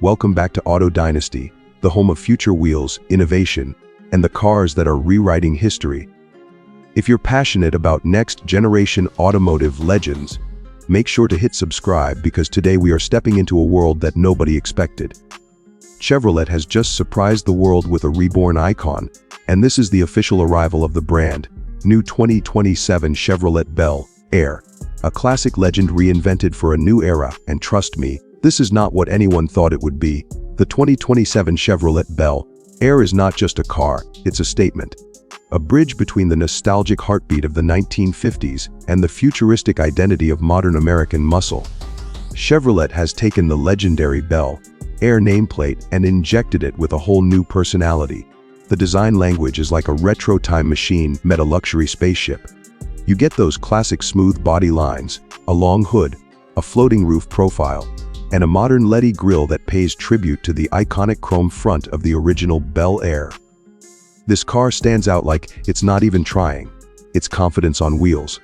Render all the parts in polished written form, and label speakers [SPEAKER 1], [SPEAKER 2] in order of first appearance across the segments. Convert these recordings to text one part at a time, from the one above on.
[SPEAKER 1] welcome back to Auto Dynasty, the home of future wheels, innovation, and the cars that are rewriting history. If you're passionate about next-generation automotive legends, make sure to hit subscribe because today we are stepping into a world that nobody expected. Chevrolet has just surprised the world with a reborn icon, and this is the official arrival of the brand, new 2027 Chevrolet Bel-Air, a classic legend reinvented for a new era, and trust me, this is not what anyone thought it would be. The 2027 Chevrolet Bel-Air is not just a car, it's a statement. A bridge between the nostalgic heartbeat of the 1950s and the futuristic identity of modern American muscle. Chevrolet has taken the legendary Bel-Air nameplate and injected it with a whole new personality. The design language is like a retro time machine met a luxury spaceship. You get those classic smooth body lines, a long hood, a floating roof profile, and a modern LED grille that pays tribute to the iconic chrome front of the original Bel-Air. This car stands out like it's not even trying. It's confidence on wheels.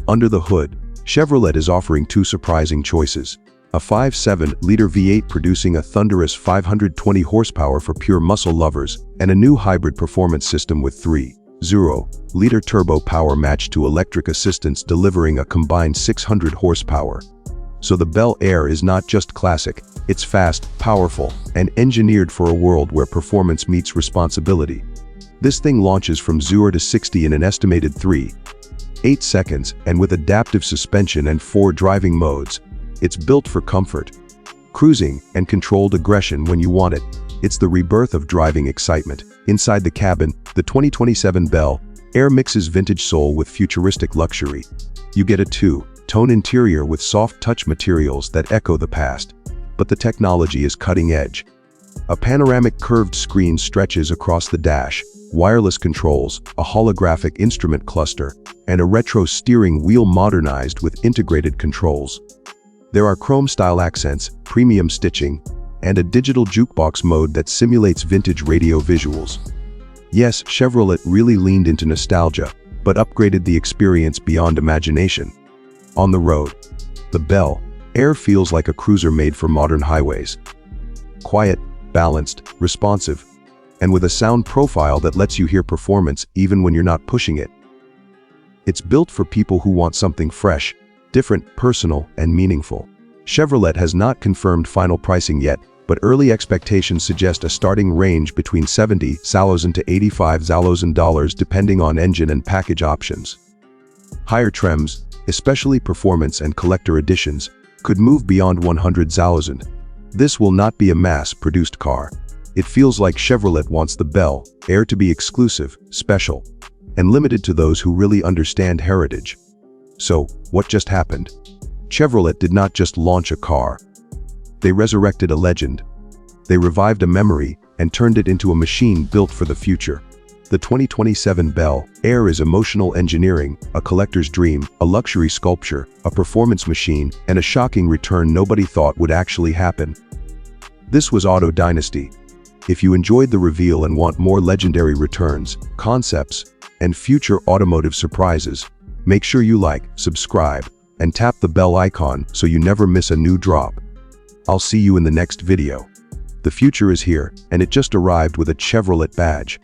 [SPEAKER 1] Under the hood, Chevrolet is offering two surprising choices. A 5.7-liter V8 producing a thunderous 520 horsepower for pure muscle lovers, and a new hybrid performance system with 3.0-liter turbo power matched to electric assistance delivering a combined 600 horsepower. So the Bel-Air is not just classic, it's fast, powerful, and engineered for a world where performance meets responsibility. This thing launches from 0 to 60 in an estimated 3.8 seconds, and with adaptive suspension and 4 driving modes. It's built for comfort, cruising, and controlled aggression when you want it. It's the rebirth of driving excitement. Inside the cabin, the 2027 Bel-Air mixes vintage soul with futuristic luxury. You get a two-tone interior with soft touch materials that echo the past, but the technology is cutting edge. A panoramic curved screen stretches across the dash, wireless controls, a holographic instrument cluster, and a retro steering wheel modernized with integrated controls. There are chrome-style accents, premium stitching, and a digital jukebox mode that simulates vintage radio visuals. Yes, Chevrolet really leaned into nostalgia, but upgraded the experience beyond imagination. On the road, the Bel-Air feels like a cruiser made for modern highways. Quiet, balanced, responsive, and with a sound profile that lets you hear performance even when you're not pushing it. It's built for people who want something fresh, different, personal, and meaningful. Chevrolet has not confirmed final pricing yet, but early expectations suggest a starting range between $70,000 to $85,000 depending on engine and package options. Higher trims, especially performance and collector editions, could move beyond $100,000. This will not be a mass-produced car. It feels like Chevrolet wants the Bel-Air to be exclusive, special, and limited to those who really understand heritage. So, what just happened? Chevrolet did not just launch a car. They resurrected a legend. They revived a memory and turned it into a machine built for the future. The 2027 Bel-Air is emotional engineering, a collector's dream, a luxury sculpture, a performance machine, and a shocking return nobody thought would actually happen. This was Auto Dynasty. If you enjoyed the reveal and want more legendary returns, concepts, and future automotive surprises, make sure you like, subscribe, and tap the bell icon so you never miss a new drop. I'll see you in the next video. The future is here, and it just arrived with a Chevrolet badge.